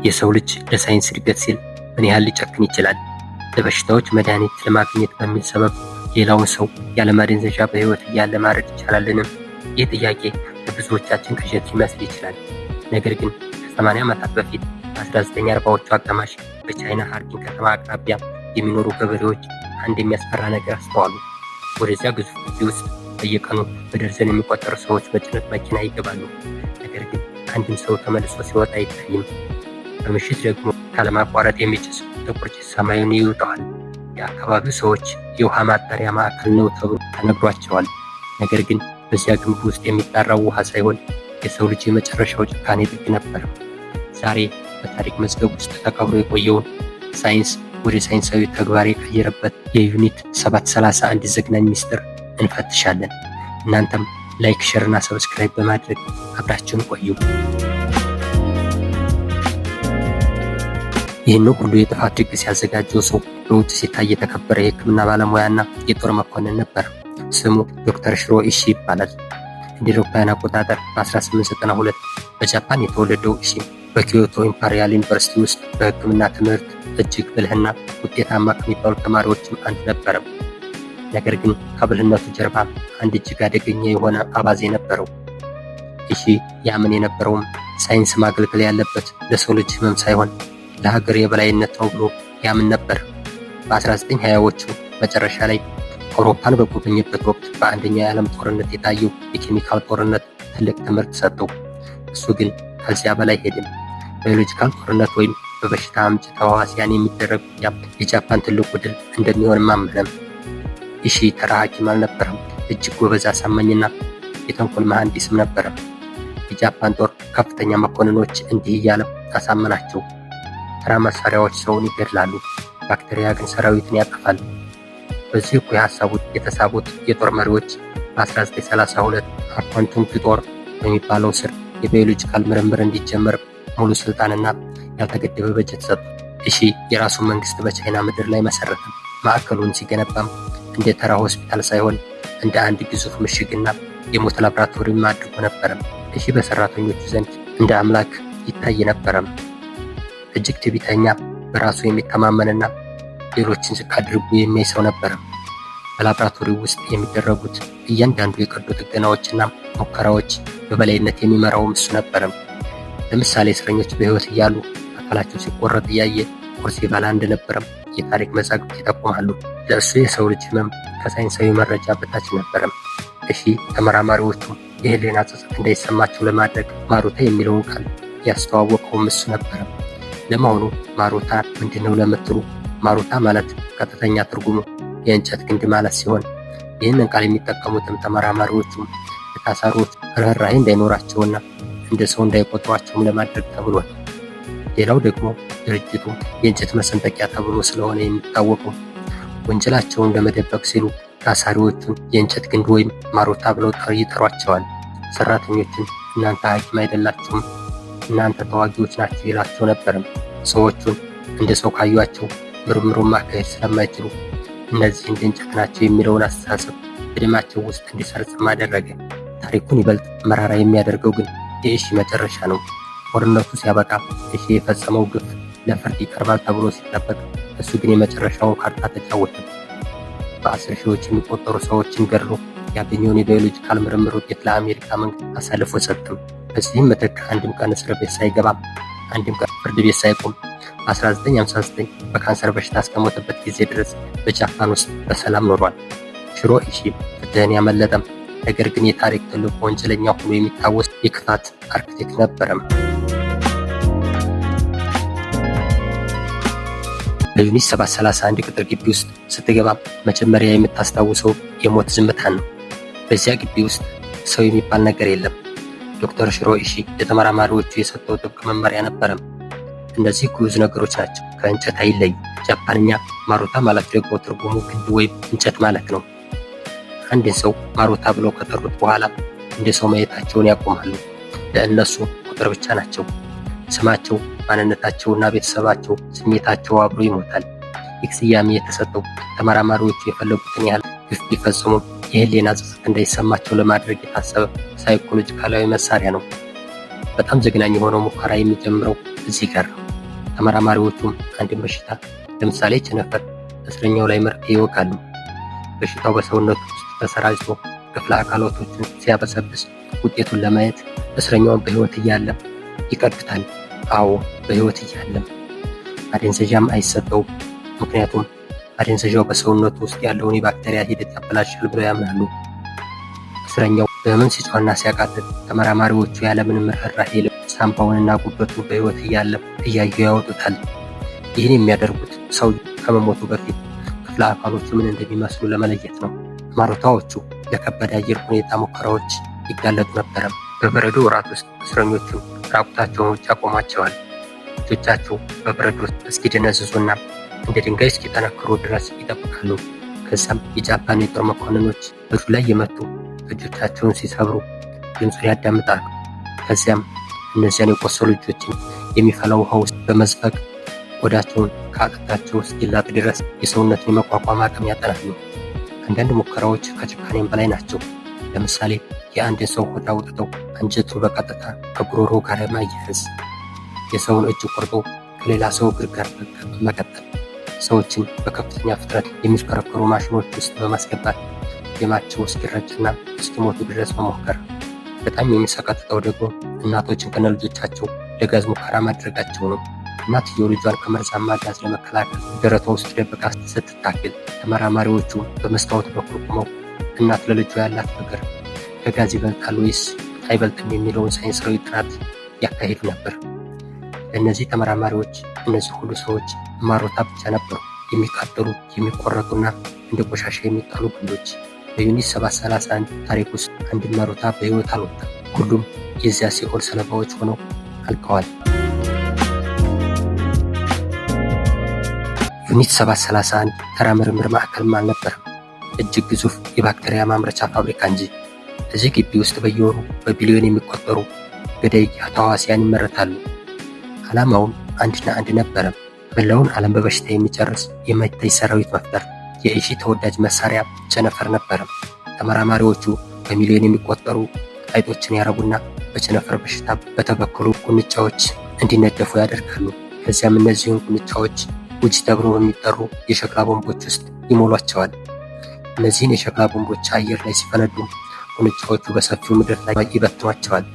የሰው ልጅ ለሳይንስ እድገት ሲል ምን ያህል ሊጨክን ይችላል? ለበሽታዎች መድኃኒት ለማግኘት በሚል ሰበብ ሌላውን ሰው ያለማደንዘዣ በህይወት እያለ ማረድ ይቻላልን? ይህ ጥያቄ ለብዙዎቻችን ቅዠት ሊመስል ይችላል። ነገር ግን ከ80 ዓመታት በፊት በ1940ዎቹ አጋማሽ በቻይና ሃርቢን ከተማ አቅራቢያ የሚኖሩ ገበሬዎች አንድ የሚያስፈራ ነገር አስተዋሉ። ወደዚያ ግዙፍ ግቢ ውስጥ በየቀኑ በደርዘን የሚቆጠሩ ሰዎች በጭነት መኪና ይገባሉ። ነገር ግን አንድም ሰው ተመልሶ ሲወጣ አይታይም። በምሽት ደግሞ ካለማቋረጥ የሚጭስ ጥቁር ጭስ ሰማዩን ይውጠዋል። የአካባቢው ሰዎች የውሃ ማጣሪያ ማዕከል ነው ተብሎ ተነግሯቸዋል። ነገር ግን በዚያ ግንብ ውስጥ የሚጣራው ውሃ ሳይሆን የሰው ልጅ የመጨረሻው ጭካኔ ጥግ ነበር። ዛሬ በታሪክ መዝገብ ውስጥ ተቀብሮ የቆየውን ሳይንስ ወደ ሳይንሳዊ ተግባር የቀየረበት የዩኒት 731 ዘግናኝ ሚስጥር እንፈትሻለን። እናንተም ላይክ፣ ሼር እና ሰብስክራይብ በማድረግ አብራችሁን ቆዩ። ይህን ሁሉ የጥፋት ድግስ ያዘጋጀው ሰው በውጭ ሲታይ የተከበረ የሕክምና ባለሙያና የጦር መኮንን ነበር። ስሙ ዶክተር ሽሮ ኢሺ ይባላል። እንደ አውሮፓውያን አቆጣጠር በ1892 በጃፓን የተወለደው ኢሺ በኪዮቶ ኢምፔሪያል ዩኒቨርሲቲ ውስጥ በሕክምና ትምህርት እጅግ ብልህና ውጤታማ ከሚባሉ ተማሪዎችም አንዱ ነበረ። ነገር ግን ከብልህነቱ ጀርባ አንድ እጅግ አደገኛ የሆነ አባዜ ነበረው። ኢሺ ያምን የነበረውም ሳይንስ ማገልገል ያለበት ለሰው ልጅ ህመም ሳይሆን ለሀገር የበላይነት ነው ብሎ ያምን ነበር። በ1920ዎቹ መጨረሻ ላይ አውሮፓን በጎበኘበት ወቅት በአንደኛው የዓለም ጦርነት የታየው የኬሚካል ጦርነት ትልቅ ትምህርት ሰጠው። እሱ ግን ከዚያ በላይ ሄድም። ባዮሎጂካል ጦርነት ወይም በበሽታ አምጪ ተህዋሲያን የሚደረግ ውጊያ የጃፓን ትልቁ ድል እንደሚሆን አመነም። ኢሺ ተራ ሐኪም አልነበረም። እጅግ ጎበዝ አሳማኝና የተንኮል መሐንዲስም ነበረ። የጃፓን ጦር ከፍተኛ መኮንኖች እንዲህ እያለ አሳመናቸው። ተራ መሳሪያዎች ሰውን ይገድላሉ፣ ባክቴሪያ ግን ሰራዊትን ያጠፋል። በዚህ እኩይ ሀሳቡ የተሳቡት የጦር መሪዎች በ1932 አኳንቱንግ ጦር በሚባለው ስር የባዮሎጂካል ምርምር እንዲጀመር ሙሉ ስልጣንና ያልተገደበ በጀት ሰጡ። ኢሺ የራሱን መንግስት በቻይና ምድር ላይ መሰረተ። ማዕከሉን ሲገነባም እንደ ተራ ሆስፒታል ሳይሆን እንደ አንድ ግዙፍ ምሽግና የሞት ላብራቶሪም አድርጎ ነበረ። ኢሺ በሰራተኞቹ ዘንድ እንደ አምላክ ይታይ ነበረም። እጅግ ትዕቢተኛ፣ በራሱ የሚተማመንና ሌሎችን ዝቅ አድርጎ የሚያይ ሰው ነበረ። በላብራቶሪ ውስጥ የሚደረጉት እያንዳንዱ የቀዶ ጥገናዎችና ሙከራዎች በበላይነት የሚመራውም እሱ ነበረም። ለምሳሌ እስረኞች በህይወት እያሉ አካላቸው ሲቆረጥ እያየ ቁርስ ይበላ እንደነበረም የታሪክ መዛግብት ይጠቁማሉ። ለእሱ የሰው ልጅ ህመም ከሳይንሳዊ መረጃ በታች ነበረም። ኢሺ ተመራማሪዎቹ የህሊና ጸጸት እንዳይሰማቸው ለማድረግ ማሩታ የሚለውን ቃል ያስተዋወቀውም እሱ ነበረም። ለመሆኑ ማሩታ ምንድነው ለምትሉ፣ ማሩታ ማለት ቀጥተኛ ትርጉሙ የእንጨት ግንድ ማለት ሲሆን ይህንን ቃል የሚጠቀሙትም ተመራማሪዎቹ ለታሳሪዎች ርህራሄ እንዳይኖራቸውና እንደ ሰው እንዳይቆጥሯቸውም ለማድረግ ተብሏል። ሌላው ደግሞ ድርጅቱ የእንጨት መሰንጠቂያ ተብሎ ስለሆነ የሚታወቀው ወንጀላቸውን ለመደበቅ ሲሉ ታሳሪዎቹን የእንጨት ግንድ ወይም ማሩታ ብለው ይጠሯቸዋል። ሰራተኞችን እናንተ ሐኪም አይደላችሁም፣ እናንተ ተዋጊዎች ናቸው ይላቸው ነበርም። ሰዎቹን እንደ ሰው ካዩአቸው ምርምሩን ማካሄድ ስለማይችሉ እነዚህ እንደ እንጨት ናቸው የሚለውን አስተሳሰብ በደማቸው ውስጥ እንዲሰርጽም አደረገ። ታሪኩን ይበልጥ መራራ የሚያደርገው ግን የኢሺ መጨረሻ ነው። ጦርነቱ ሲያበቃ ኢሺ የፈጸመው ግፍ ለፍርድ ይቀርባል ተብሎ ሲጠበቅ፣ እሱ ግን የመጨረሻውን ካርታ ተጫወተ። በ10 ሺዎች የሚቆጠሩ ሰዎችን ገድሎ ያገኘውን የባዮሎጂካል ምርምር ውጤት ለአሜሪካ መንግስት አሳልፎ ሰጥም። በዚህም ምትክ አንድም ቀን እስር ቤት ሳይገባም አንድም ቀን ፍርድ ቤት ሳይቆም 1959 በካንሰር በሽታ እስከሞተበት ጊዜ ድረስ በጃፓን ውስጥ በሰላም ኖሯል። ሽሮ ኢሺ ፍትህን ያመለጠም፣ ነገር ግን የታሪክ ትልቁ ወንጀለኛ ሆኖ የሚታወስ የክፋት አርክቴክት ነበረም። በዩኒት 731 ቅጥር ግቢ ውስጥ ስትገባ መጀመሪያ የምታስታውሰው የሞት ዝምታን ነው። በዚያ ግቢ ውስጥ ሰው የሚባል ነገር የለም። ዶክተር ሽሮ ኢሺ ለተመራማሪዎቹ የሰጠው ጥብቅ መመሪያ ነበረም። እነዚህ ግዑዝ ነገሮች ናቸው፣ ከእንጨት አይለይ። ጃፓንኛ ማሩታ ማለት ደግሞ ትርጉሙ ግንድ ወይም እንጨት ማለት ነው። አንድን ሰው ማሩታ ብለው ከጠሩት በኋላ እንደ ሰው ማየታቸውን ያቆማሉ። ለእነሱ ቁጥር ብቻ ናቸው። ስማቸው፣ ማንነታቸውና ቤተሰባቸው፣ ስሜታቸው አብሮ ይሞታል። ይህ ስያሜ የተሰጠው ተመራማሪዎቹ የፈለጉትን ያህል ግፍ ቢፈጽሙ የህሊና ጸጸት እንዳይሰማቸው ለማድረግ የታሰበ ሳይኮሎጂካላዊ መሳሪያ ነው። በጣም ዘግናኝ የሆነው ሙከራ የሚጀምረው እዚህ ጋር ነው። ተመራማሪዎቹም አንድን በሽታ ለምሳሌ ቸነፈር እስረኛው ላይ መርፌ ይወጋሉ። በሽታው በሰውነቱ ውስጥ ተሰራጭቶ ክፍለ አካላቶችን ሲያበሰብስ ውጤቱን ለማየት እስረኛውን በሕይወት እያለም ይቀዱታል። አዎ በሕይወት እያለም። ማደንዘዣም አይሰጠውም። ምክንያቱም ማደንዘዣው በሰውነቱ ውስጥ ያለውን የባክቴሪያ ሂደት ያበላሻል ብለው ያምናሉ። እስረኛው በህመም ሲጮህና ሲያቃትት ተመራማሪዎቹ ያለምንም ርኅራኄ ሳምባውንና ጉበቱን በሕይወት እያለም እያዩ ያወጡታል። ይህን የሚያደርጉት ሰው ከመሞቱ በፊት ክፍለ አካሎቹ ምን እንደሚመስሉ ለመለየት ነው። ማሩታዎቹ ለከበደ አየር ሁኔታ ሙከራዎች ይጋለጡ ነበረም። በበረዶ ወራት ውስጥ እስረኞቹን ራቁታቸውን ውጭ ያቆሟቸዋል። እጆቻቸው በበረዶ እስኪደነዝዙና እንደ ድንጋይ እስኪጠነክሩ ድረስ ይጠብቃሉ። ከዚያም የጃፓን የጦር መኮንኖች በእጁ ላይ የመቱ እጆቻቸውን ሲሰብሩ ድምፁን ያዳምጣሉ። ከዚያም እነዚያን የቆሰሉ እጆችን የሚፈላ ውሃ ውስጥ በመዝፈቅ ቆዳቸውን ከአጥንታቸው እስኪላጥ ድረስ የሰውነትን የመቋቋም አቅም ያጠናሉ። አንዳንድ ሙከራዎች ከጭካኔም በላይ ናቸው። ለምሳሌ የአንድን ሰው ሆድ አውጥተው አንጀቱን በቀጥታ ከጉሮሮ ጋር ማያያዝ፣ የሰውን እጅ ቆርጦ ከሌላ ሰው እግር ጋር መቀጠል፣ ሰዎችን በከፍተኛ ፍጥነት የሚሽከረከሩ ማሽኖች ውስጥ በማስገባት ደማቸው እስኪረጭና እስኪሞቱ ድረስ መሞከር። በጣም የሚሰቀጥጠው ደግሞ እናቶችን ከነ ልጆቻቸው ለጋዝ ሙከራ ማድረጋቸው ነው። እናትየው ልጇን ከመርዛማ ጋዝ ለመከላከል ደረቷ ውስጥ ደብቃ ስትታገል ተመራማሪዎቹ በመስታወት በኩል ቆመው እናት ለልጇ ያላት ፍቅር ከጋዝ ይበልጣል ወይስ አይበልጥም የሚለውን ሳይንሳዊ ጥናት ያካሂዱ ነበር። ለእነዚህ ተመራማሪዎች እነዚህ ሁሉ ሰዎች ማሩታ ብቻ ነበሩ። የሚቃጠሉ የሚቆረጡና እንደ ቆሻሻ የሚጣሉ ጉንዶች። በዩኒት 731 ታሪክ ውስጥ አንድን ማሩታ በሕይወት አልወጣም። ሁሉም የዚያ ሲኦል ሰለባዎች ሆነው አልቀዋል። ዩኒት 731 ተራ ምርምር ማዕከልም አልነበረም፣ እጅግ ግዙፍ የባክቴሪያ ማምረቻ ፋብሪካ እንጂ። እዚህ ግቢ ውስጥ በየወሩ በቢሊዮን የሚቆጠሩ ገዳይ ተህዋሲያን ይመረታሉ። ዓላማውም አንድና አንድ ነበረ፣ መላውን ዓለም በበሽታ የሚጨርስ የማይታይ ሰራዊት መፍጠር። የኢሺ ተወዳጅ መሳሪያ ቸነፈር ነበረ። ተመራማሪዎቹ በሚሊዮን የሚቆጠሩ አይጦችን ያረቡና በቸነፈር በሽታ በተበከሉ ቁንጫዎች እንዲነደፉ ያደርጋሉ። ከዚያም እነዚህን ቁንጫዎች ውጅ ተብሎ በሚጠሩ የሸክላ ቦምቦች ውስጥ ይሞሏቸዋል። እነዚህን የሸክላ ቦምቦች አየር ላይ ሲፈነዱ ቁንጫዎቹ በሰፊው ምድር ላይ ይበትኗቸዋል።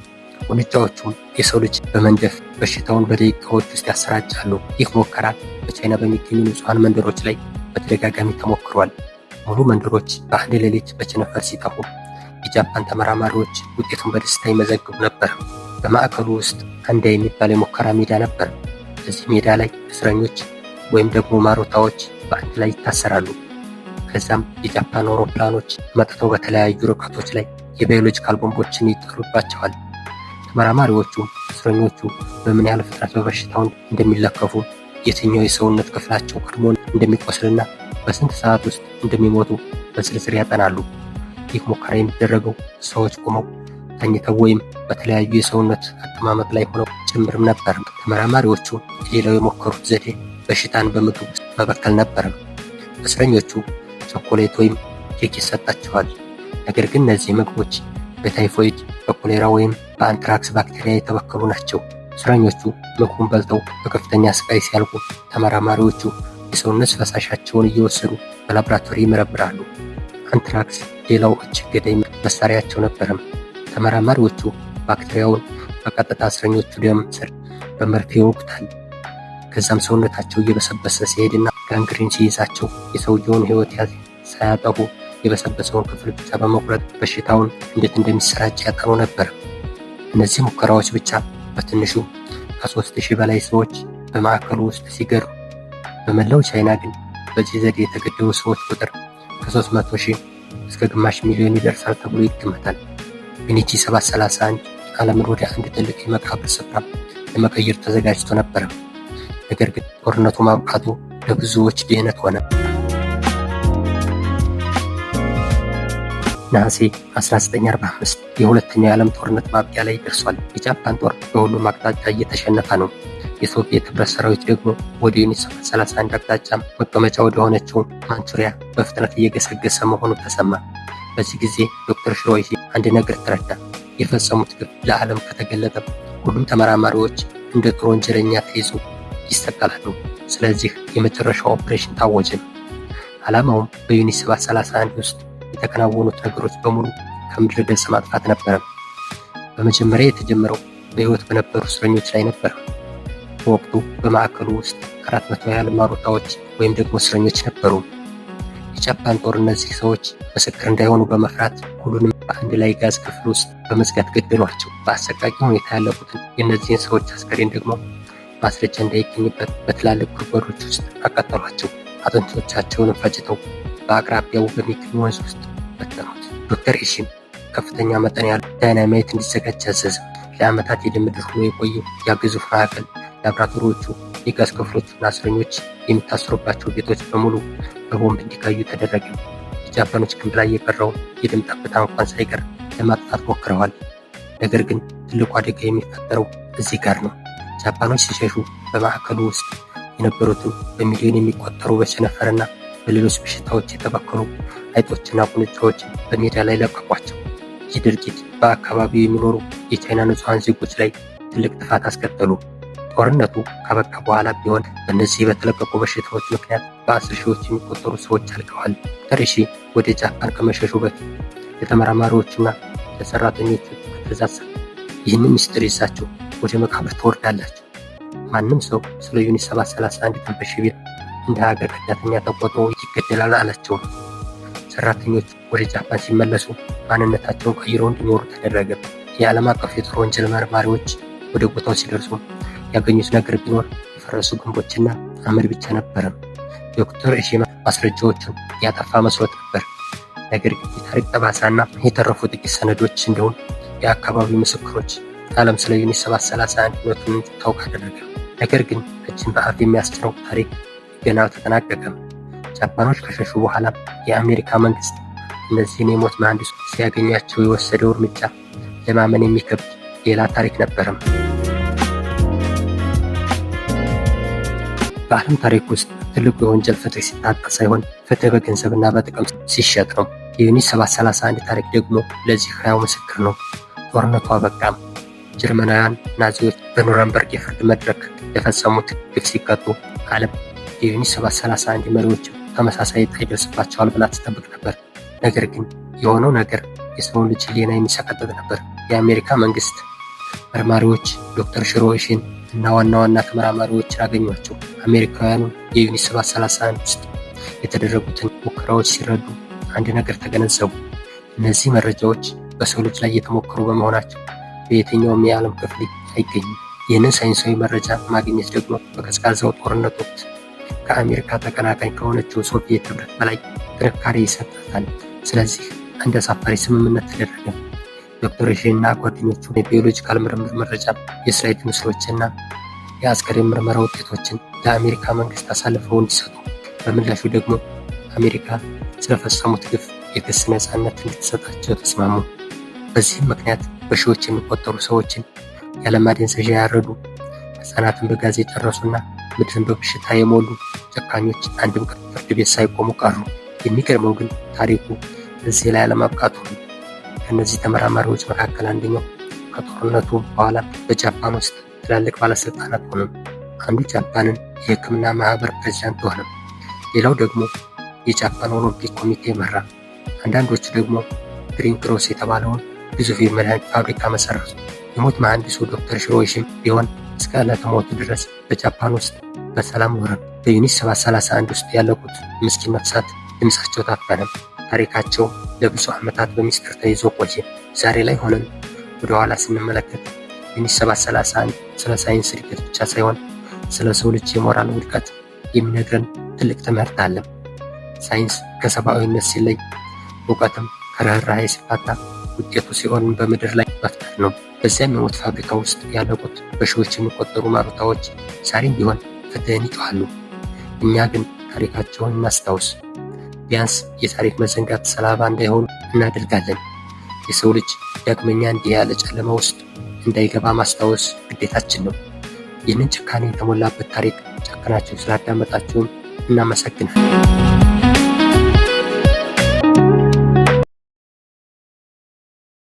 ቁንጫዎቹም የሰው ልጅ በመንደፍ በሽታውን በደቂቃዎች ውስጥ ያሰራጫሉ። ይህ ሙከራ በቻይና በሚገኙ ንጹሐን መንደሮች ላይ በተደጋጋሚ ተሞክሯል። ሙሉ መንደሮች በአንድ ሌሊት በቸነፈር ሲጠፉ የጃፓን ተመራማሪዎች ውጤቱን በደስታ ይመዘግቡ ነበር። በማዕከሉ ውስጥ አንዳ የሚባል የሙከራ ሜዳ ነበር። በዚህ ሜዳ ላይ እስረኞች ወይም ደግሞ ማሩታዎች በአንድ ላይ ይታሰራሉ። ከዛም የጃፓን አውሮፕላኖች መጥተው በተለያዩ ርቀቶች ላይ የባዮሎጂካል ቦምቦችን ይጥሉባቸዋል። ተመራማሪዎቹ እስረኞቹ በምን ያህል ፍጥነት በበሽታውን እንደሚለከፉ፣ የትኛው የሰውነት ክፍላቸው ቀድሞ እንደሚቆስልና በስንት ሰዓት ውስጥ እንደሚሞቱ በዝርዝር ያጠናሉ። ይህ ሙከራ የሚደረገው ሰዎች ቆመው፣ ተኝተው ወይም በተለያዩ የሰውነት አቀማመጥ ላይ ሆነው ጭምርም ነበር። ተመራማሪዎቹ ሌላው የሞከሩት ዘዴ በሽታን በምግብ ውስጥ መበከል ነበር። እስረኞቹ ቸኮሌት ወይም ኬክ ይሰጣቸዋል። ነገር ግን እነዚህ ምግቦች በታይፎይድ፣ በኮሌራ ወይም በአንትራክስ ባክቴሪያ የተበከሉ ናቸው። እስረኞቹ ምግቡን በልተው በከፍተኛ ስቃይ ሲያልቁ ተመራማሪዎቹ የሰውነት ፈሳሻቸውን እየወሰዱ በላቦራቶሪ ይመረምራሉ። አንትራክስ ሌላው እጅግ ገዳይ መሳሪያቸው ነበረም። ተመራማሪዎቹ ባክቴሪያውን በቀጥታ እስረኞቹ ደም ስር በመርፌ ይወጉታል። ከዛም ሰውነታቸው እየበሰበሰ ሲሄድና ጋንግሪን ሲይዛቸው የሰውየውን ሕይወት ሳያጠፉ የበሰበሰውን ክፍል ብቻ በመቁረጥ በሽታውን እንዴት እንደሚሰራጭ ያጠኑ ነበር። እነዚህ ሙከራዎች ብቻ በትንሹ ከ3000 በላይ ሰዎች በማዕከሉ ውስጥ ሲገሩ፣ በመላው ቻይና ግን በዚህ ዘዴ የተገደሉ ሰዎች ቁጥር ከ300,000 እስከ ግማሽ ሚሊዮን ይደርሳል ተብሎ ይገመታል። ዩኒቲ 731 ዓለምን ወደ አንድ ትልቅ የመቃብር ስፍራ ለመቀየር ተዘጋጅቶ ነበር። ነገር ግን ጦርነቱ ማብቃቱ ለብዙዎች ድህነት ሆነ። ነሐሴ 1945 የሁለተኛው የዓለም ጦርነት ማብቂያ ላይ ደርሷል። የጃፓን ጦር በሁሉም አቅጣጫ እየተሸነፈ ነው። የሶቪየት ህብረት ሰራዊት ደግሞ ወደ ዩኒት 731 አቅጣጫ መቀመጫ ወደ ሆነችው ማንቹሪያ በፍጥነት እየገሰገሰ መሆኑ ተሰማ። በዚህ ጊዜ ዶክተር ሽሮይሲ አንድ ነገር ተረዳ። የፈጸሙት ግፍ ለዓለም ከተገለጠ ሁሉም ተመራማሪዎች እንደ ጦር ወንጀለኛ ተይዘው ይሰቀላሉ። ስለዚህ የመጨረሻው ኦፕሬሽን ታወጀ። ዓላማውም በዩኒት 731 ውስጥ የተከናወኑት ነገሮች በሙሉ ከምድረ ገጽ ማጥፋት ነበረ። በመጀመሪያ የተጀመረው በሕይወት በነበሩ እስረኞች ላይ ነበር። በወቅቱ በማዕከሉ ውስጥ 400 ያህል ማሩታዎች ወይም ደግሞ እስረኞች ነበሩ። የጃፓን ጦር እነዚህ ሰዎች ምስክር እንዳይሆኑ በመፍራት ሁሉንም በአንድ ላይ ጋዝ ክፍል ውስጥ በመዝጋት ገደሏቸው። በአሰቃቂ ሁኔታ ያለቁትን የእነዚህን ሰዎች አስከሬን ደግሞ ማስረጃ እንዳይገኝበት በትላልቅ ጉድጓዶች ውስጥ አቃጠሏቸው። አጥንቶቻቸውንም ፈጭተው በአቅራቢያው በሚገኝ ወንዝ ውስጥ በተኑት። ዶክተር ኢሺም ከፍተኛ መጠን ያለው ዳይናማይት እንዲዘጋጅ አዘዘ። ለዓመታት የልምምድ ሆኖ የቆየው ያ ግዙፍ ማዕከል ላብራቶሪዎቹ፣ የጋዝ ክፍሎቹና እስረኞች የሚታሰሩባቸው ቤቶች በሙሉ በቦምብ እንዲጋዩ ተደረገ። የጃፓኖች ግንብ ላይ የቀረውን የደም ጠብታ እንኳን ሳይቀር ለማጥፋት ሞክረዋል። ነገር ግን ትልቁ አደጋ የሚፈጠረው እዚህ ጋር ነው። ጃፓኖች ሲሸሹ በማዕከሉ ውስጥ የነበሩትን በሚሊዮን የሚቆጠሩ በቸነፈርና በሌሎች በሽታዎች የተበከሉ አይጦችና ቁንጫዎችን በሜዳ ላይ ለቀቋቸው። ይህ ድርጊት በአካባቢው የሚኖሩ የቻይና ንጹሐን ዜጎች ላይ ትልቅ ጥፋት አስከተሉ። ጦርነቱ ካበቃ በኋላ ቢሆን በእነዚህ በተለቀቁ በሽታዎች ምክንያት በ10 ሺዎች የሚቆጠሩ ሰዎች አልቀዋል። ዶክተር ኢሺ ወደ ጃፓን ከመሸሹ በፊት ለተመራማሪዎችና ለሰራተኞቹ ትዕዛዝ ሰጠ። ይህንን ምስጢር ይዛችሁ ወደ መቃብር ትወርዳላችሁ። ማንም ሰው ስለ ዩኒት 731 የተንፈሽ ቢል እንደ ሀገር ከዳተኛ ተቆጥሮ ይገደላል አላቸው። ሰራተኞቹ ወደ ጃፓን ሲመለሱ ማንነታቸውን ቀይረው እንዲኖሩ ተደረገ። የዓለም አቀፍ የጦር ወንጀል መርማሪዎች ወደ ቦታው ሲደርሱ ያገኙት ነገር ቢኖር የፈረሱ ግንቦችና አመድ ብቻ ነበረ። ዶክተር ኢሺ ማስረጃዎቹን ያጠፋ መስሎት ነበር። ነገር ግን የታሪክ ጠባሳና የተረፉ ጥቂት ሰነዶች እንዲሁም የአካባቢው ምስክሮች ዓለም ስለ ዩኒት 731 እውነቱን እንድታውቅ አደረገ። ነገር ግን እጅን በአፍ የሚያስጭነው ታሪክ ገና አልተጠናቀቀም። ጃፓኖች ከሸሹ በኋላ የአሜሪካ መንግስት እነዚህን የሞት መሐንዲሶች ሲያገኟቸው የወሰደው እርምጃ ለማመን የሚከብድ ሌላ ታሪክ ነበረም። በዓለም ታሪክ ውስጥ ትልቁ የወንጀል ፍትህ ሲታጣ ሳይሆን ፍትህ በገንዘብና በጥቅም ሲሸጥ ነው። የዩኒት 731 ታሪክ ደግሞ ለዚህ ሕያው ምስክር ነው። ጦርነቱ አበቃም። ጀርመናውያን ናዚዎች በኑረምበርግ የፍርድ መድረክ የፈጸሙት ግፍ ሲቀጡ ዓለም የዩኒት 731 መሪዎች ተመሳሳይ ዕጣ ይደርስባቸዋል ብላ ትጠብቅ ነበር። ነገር ግን የሆነው ነገር የሰውን ልጅ ሕሊና የሚሰቀጥጥ ነበር። የአሜሪካ መንግስት መርማሪዎች ዶክተር ሽሮ ኢሺን እና ዋና ዋና ተመራማሪዎችን አገኟቸው። አሜሪካውያኑ የዩኒት 731 ውስጥ የተደረጉትን ሙከራዎች ሲረዱ አንድ ነገር ተገነዘቡ። እነዚህ መረጃዎች በሰው ልጅ ላይ የተሞከሩ በመሆናቸው በየትኛውም የዓለም ክፍል አይገኙም። ይህንን ሳይንሳዊ መረጃ ማግኘት ደግሞ በቀዝቃዛው ጦርነት ወቅት ከአሜሪካ ተቀናቃኝ ከሆነችው ሶቪየት ህብረት በላይ ጥንካሬ ይሰጣታል። ስለዚህ አንድ አሳፋሪ ስምምነት ተደረገ። ዶክተር ኢሺ እና ጓደኞቹ የቢዮሎጂካል ምርምር መረጃ፣ የስላይድ ምስሎችና የአስከሬን ምርመራ ውጤቶችን ለአሜሪካ መንግስት አሳልፈው እንዲሰጡ፣ በምላሹ ደግሞ አሜሪካ ስለፈጸሙት ግፍ የክስ ነፃነት እንድትሰጣቸው ተስማሙ። በዚህም ምክንያት በሺዎች የሚቆጠሩ ሰዎችን ያለማደንዘዣ ያረዱ፣ ህፃናትን በጋዝ የጨረሱና ምድርን በበሽታ የሞሉ ጨካኞች አንድም ቀን ፍርድ ቤት ሳይቆሙ ቀሩ። የሚገርመው ግን ታሪኩ እዚህ ላይ አለማብቃቱ ነው። ከእነዚህ ተመራማሪዎች መካከል አንደኛው ከጦርነቱ በኋላ በጃፓን ውስጥ ትላልቅ ባለስልጣናት ሆኑ። አንዱ ጃፓንን የሕክምና ማህበር ፕሬዚዳንት ሆነ። ሌላው ደግሞ የጃፓን ኦሎምፒክ ኮሚቴ መራ። አንዳንዶቹ ደግሞ ግሪን ክሮስ የተባለውን ግዙፍ የመድኃኒት ፋብሪካ መሰረቱ። የሞት መሐንዲሱ ዶክተር ሽሮ ኢሺም ቢሆን እስከ ዕለተ ሞቱ ድረስ በጃፓን ውስጥ በሰላም ኖረ። በዩኒት 731 ውስጥ ያለቁት ምስኪን ነፍሳት ድምፃቸው ታፈነ። ታሪካቸው ለብዙ ዓመታት በሚስጥር ተይዞ ቆየ። ዛሬ ላይ ሆነን ወደ ኋላ ስንመለከት ዩኒት 731 ስለ ሳይንስ እድገት ብቻ ሳይሆን ስለ ሰው ልጅ የሞራል ውድቀት የሚነግረን ትልቅ ትምህርት አለ። ሳይንስ ከሰብአዊነት ሲለይ፣ እውቀትም ከርህራሄ ሲፋታ ውጤቱ ሲኦልን በምድር ላይ መፍጠር ነው። በዚያም የሞት ፋብሪካ ውስጥ ያለቁት በሺዎች የሚቆጠሩ ማሩታዎች ዛሬም ቢሆን ፍትህን ይጮኻሉ። እኛ ግን ታሪካቸውን እናስታውስ። ቢያንስ የታሪክ መዘንጋት ሰለባ እንዳይሆኑ እናደርጋለን። የሰው ልጅ ዳግመኛ እንዲህ ያለ ጨለማ ውስጥ እንዳይገባ ማስታወስ ግዴታችን ነው። ይህንን ጭካኔ የተሞላበት ታሪክ ጨክናችሁ ስላዳመጣችሁም እናመሰግናለን።